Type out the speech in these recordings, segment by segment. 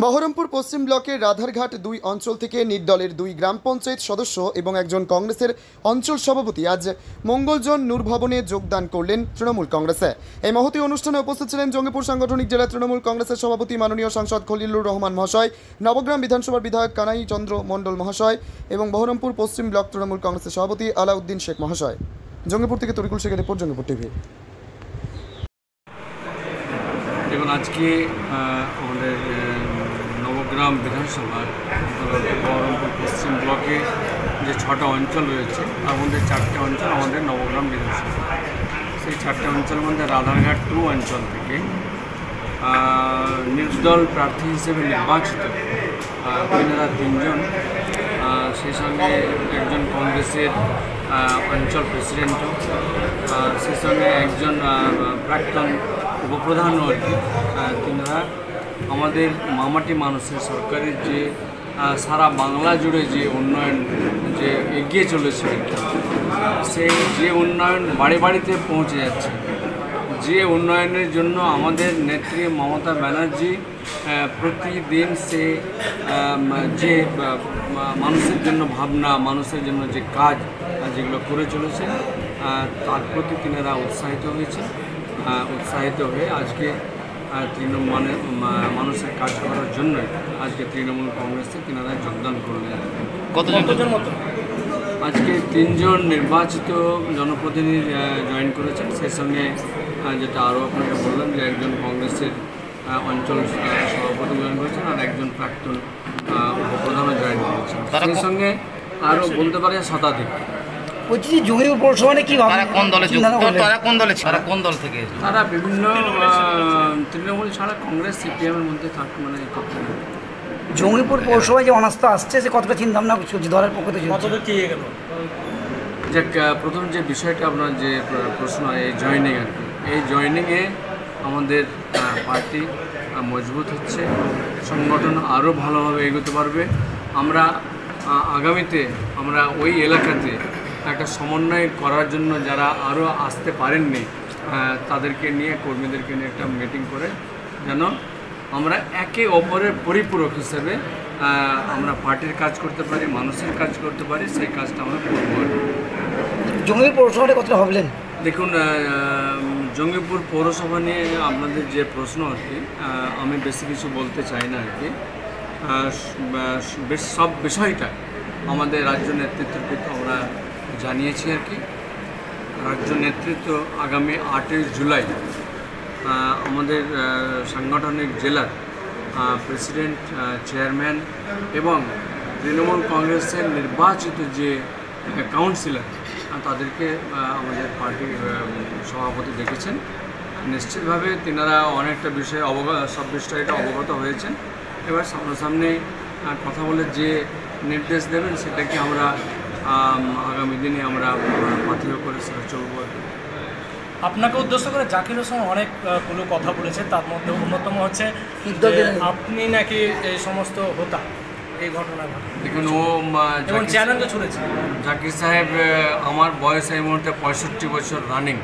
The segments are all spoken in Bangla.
বহরমপুর পশ্চিম ব্লকের রাধারঘাট ২ অঞ্চল থেকে নির্দলের ২ গ্রাম পঞ্চায়েত সদস্য এবং একজন কংগ্রেসের অঞ্চল সভাপতি আজ মঙ্গলজন নূর ভবনে যোগদান করলেন তৃণমূল কংগ্রেসে। এই মহতী অনুষ্ঠানে উপস্থিত ছিলেন জঙ্গিপুর সাংগঠনিক জেলা তৃণমূল কংগ্রেসের সভাপতি মাননীয় সাংসদ খলিলুর রহমান মহাশয়, নবগ্রাম বিধানসভার বিধায়ক কানাই চন্দ্র মণ্ডল মহাশয় এবং বহরমপুর পশ্চিম ব্লক তৃণমূল কংগ্রেসের সভাপতি আলাউদ্দিন শেখ মহাশয়। জঙ্গিপুর থেকে তরিকুল শেখের রিপোর্ট, জঙ্গিপুর টিভি। দেখুন, আজকে আমাদের নবগ্রাম বিধানসভার বহরমপুর পশ্চিম ব্লকে যে 6টা অঞ্চল রয়েছে তার মধ্যে 4টে অঞ্চল আমাদের নবগ্রাম বিধানসভা। সেই 4টে অঞ্চলের মধ্যে রাধারঘাট 2 অঞ্চল থেকে নির্দল প্রার্থী হিসেবে নির্বাচিত তিনারা 3জন, সেই সঙ্গে একজন কংগ্রেসের অঞ্চল প্রেসিডেন্টও, সেই সঙ্গে একজন প্রাক্তন উপপ্রধানও আর কি। তিনারা আমাদের মামাটি মানুষের সরকারের যে সারা বাংলা জুড়ে যে উন্নয়ন যে এগিয়ে চলেছে আর কি, সেই যে উন্নয়ন বাড়ি বাড়িতে পৌঁছে যাচ্ছে, যে উন্নয়নের জন্য আমাদের নেত্রী মমতা ব্যানার্জি প্রতিদিন সে যে মানুষের জন্য ভাবনা, মানুষের জন্য যে কাজ যেগুলো করে চলেছে তার প্রতি তিনারা উৎসাহিত হয়ে আজকে মানুষের কাজ করার জন্যই আজকে তৃণমূল কংগ্রেসে তিনারা যোগদান করলেন। কতজন মতো? আজকে 3জন নির্বাচিত জনপ্রতিনিধি জয়েন করেছেন, সেই সঙ্গে যেটা আরও আপনাকে বললাম যে একজন কংগ্রেসের অঞ্চল সভাপতি জয়েন করেছেন আর একজন প্রাক্তন উপপ্রধানও জয়েন করেছেন। সেই সঙ্গে আরও বলতে পারে শতাধিক। বলছি জঙ্গিপুর পৌরসভা কি কোন দল থেকে? তারা বিভিন্ন তৃণমূল ছাড়া কংগ্রেস সিপিএমের মধ্যে মানে করতে হবে। জঙ্গিপুর পৌরসভায় যে অনাস্থা আসছে সে কতটা চিন্তা ভাবনা করছে দলের পক্ষ থেকে? যাক, প্রথম যে বিষয়টা আপনার যে প্রশ্ন, এই জয়েনিং আর কি, এই জয়েনিংয়ে আমাদের পার্টি মজবুত হচ্ছে, সংগঠন আরও ভালোভাবে এগোতে পারবে। আমরা আগামীতে আমরা ওই এলাকাতে একটা সমন্বয় করার জন্য যারা আরও আসতে পারেননি তাদেরকে নিয়ে, কর্মীদেরকে নিয়ে একটা মিটিং করে যেন আমরা একে অপরের পরিপূরক হিসেবে আমরা পার্টির কাজ করতে পারি, মানুষের কাজ করতে পারি, সেই কাজটা আমরা করব। জঙ্গিপুর পৌরসভাটা কতটা ভাবলেন? দেখুন, জঙ্গিপুর পৌরসভা নিয়ে আপনাদের যে প্রশ্ন আর কি, আমি বেশি কিছু বলতে চাই না আর কি। বেশ সব বিষয়টা আমাদের রাজ্য নেতৃত্বের প্রতি আমরা জানিয়েছি আর কি। রাজ্য নেতৃত্ব আগামী 8ই জুলাই আমাদের সাংগঠনিক জেলার প্রেসিডেন্ট, চেয়ারম্যান এবং তৃণমূল কংগ্রেসের নির্বাচিত যে কাউন্সিলর তাদেরকে আমাদের পার্টির সভাপতি ডেকেছেন। নিশ্চিতভাবে তিনারা অনেকটা বিষয়ে সব বিষয়টা অবগত হয়েছেন। এবার সামনাসামনি কথা বলে যে নির্দেশ দেবেন সেটাকে আমরা আগামী দিনে আমরা পাথেয় করে সেটা চলব। আপনাকে উদ্দেশ্য করে জাকির হোসেন অনেকগুলো কথা বলেছে, তার মধ্যে অন্যতম হচ্ছে আপনি নাকি এই সমস্ত হতা এই ঘটনা। দেখুন, ও চ্যানেলকে ছুড়েছে। জাকির সাহেব, আমার বয়স এই মুহূর্তে 65 বছর রানিং।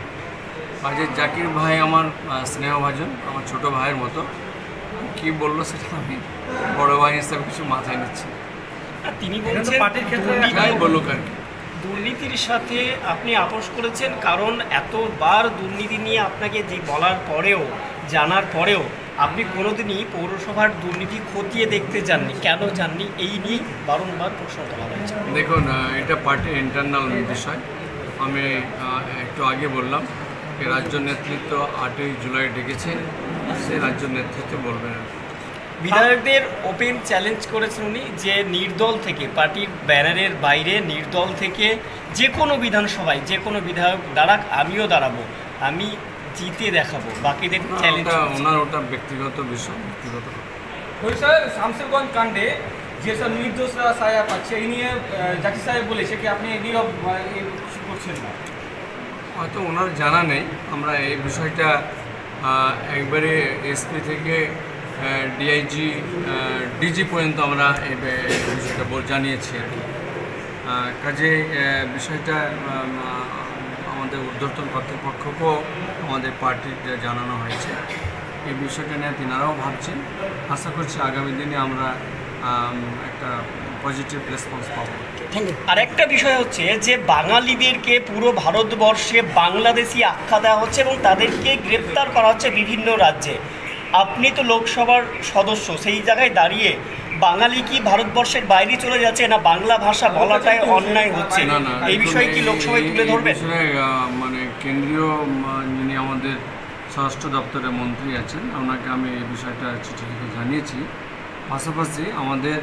কাজে জাকির ভাই আমার স্নেহভাজন, আমার ছোট ভাইয়ের মতো। কি বললো সেটা আমি বড় ভাই হিসাবে কিছু মাথায় নিচ্ছি। তিনি বলছেন পার্টির ক্ষেত্রে বলুক আর কি, দুর্নীতির সাথে আপনি আপোষ করেছেন, কারণ এতবার দুর্নীতি নিয়ে আপনাকে যে বলার পরেও, জানার পরেও আপনি কোনোদিনই পৌরসভার দুর্নীতি খতিয়ে দেখতে যাননি। কেন যাননি এই নিয়ে বারংবার প্রশ্ন তোলা হয়েছে। দেখুন, এটা পার্টির ইন্টারনাল বিষয়। আমি একটু আগে বললাম যে রাজ্য নেতৃত্ব 8ই জুলাই ডেকেছে, সে রাজ্য নেতৃত্ব বলবে না। বিধায়কদের ওপেন চ্যালেঞ্জ করেছেন উনি যে নির্দল থেকে, পার্টির ব্যানারের বাইরে নির্দল থেকে যে কোনো বিধানসভায় যে কোনো বিধায়ক দাঁড়াক, আমিও দাঁড়াবো, আমি জিতে দেখাবো, বাকিদের চ্যালেঞ্জ। ওনার ওটা ব্যক্তিগত বিষয়, ব্যক্তিগত। স্যার, শামসেরগঞ্জ কাণ্ডে যেসব নির্দোষরা সাজা পাচ্ছে এই নিয়ে জাকির সাহেব বলেছে কি আপনি নীরব কিছু করছেন না? হয়তো ওনার জানা নেই। আমরা এই বিষয়টা একবারে এসপি থেকে ডিআইজি, ডিজি পর্যন্ত আমরা এই বিষয়টা জানিয়েছি আর কি। কাজে বিষয়টা আমাদের ঊর্ধ্বতন কর্তৃপক্ষকেও আমাদের পার্টির জানানো হয়েছে। এই বিষয়টা নিয়ে তিনারাও ভাবছেন। আশা করছি আগামী দিনে আমরা একটা পজিটিভ রেসপন্স পাবো। আর একটা বিষয় হচ্ছে যে বাঙালিদেরকে পুরো ভারতবর্ষে বাংলাদেশি আখ্যা দেওয়া হচ্ছে এবং তাদেরকে গ্রেপ্তার করা হচ্ছে বিভিন্ন রাজ্যে। আপনি তো লোকসভার সদস্য, সেই জায়গায় দাঁড়িয়ে বাঙালি কি ভারতবর্ষের বাইরে চলে যাচ্ছে, না বাংলা ভাষা বলাটাই অন্যায় হচ্ছে? না না, এই বিষয়ে কি লোকসভায় তুলে ধরবেন? মানে কেন্দ্রীয় যিনি আমাদের স্বরাষ্ট্র দপ্তরের মন্ত্রী আছেন, ওনাকে আমি এই বিষয়টা চিঠি লিখে জানিয়েছি। পাশাপাশি আমাদের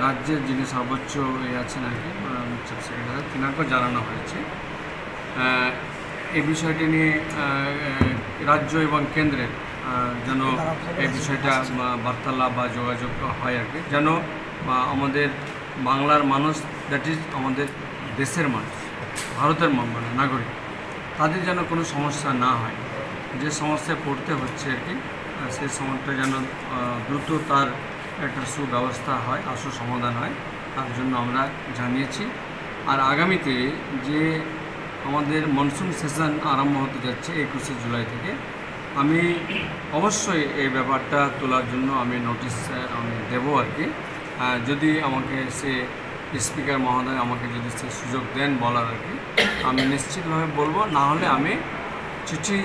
রাজ্যের যিনি সর্বোচ্চ আছেন আর কি চিফ সেক্রেটারি, তিনাকেও জানানো হয়েছে এই বিষয়টি নিয়ে। রাজ্য এবং কেন্দ্রের যেন এই বিষয়টা বার্তালাপ বা যোগাযোগ হয় আর কি, যেন আমাদের বাংলার মানুষ, দ্যাট ইজ আমাদের দেশের মানুষ, ভারতের নাগরিক, তাদের যেন কোনো সমস্যা না হয়। যে সমস্যায় পড়তে হচ্ছে আর কি, সেই সমস্যাটা যেন দ্রুত তার একটা সুব্যবস্থা হয়, আশু সমাধান হয়, তার জন্য আমরা জানিয়েছি। আর আগামীতে যে আমাদের মনসুন সেশন আরম্ভ হতে যাচ্ছে 21শে জুলাই থেকে, আমি অবশ্যই এই ব্যাপারটা তোলার জন্য আমি নোটিশ আমি দেবো আর কি। যদি আমাকে সে স্পিকার মহোদয় আমাকে যদি সে সুযোগ দেন বলার আর কি, আমি নিশ্চিতভাবে বলবো। না হলে আমি চিঠি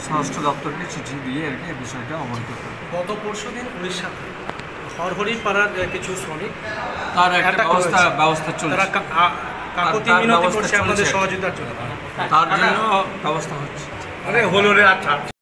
স্বরাষ্ট্র দপ্তরকে চিঠি দিয়ে আর কি এই বিষয়টা অবহিত করব। গত পরশুদিন উড়িষ্যাতে হরহরিপাড়ার কিছু শ্রমিক তার একটা ব্যবস্থা চলছে, তারা কাকতি মিনতি করছে আপনাদের সহযোগিতার জন্য, তার জন্য ব্যবস্থা হচ্ছে। হলুদের আচ্ছা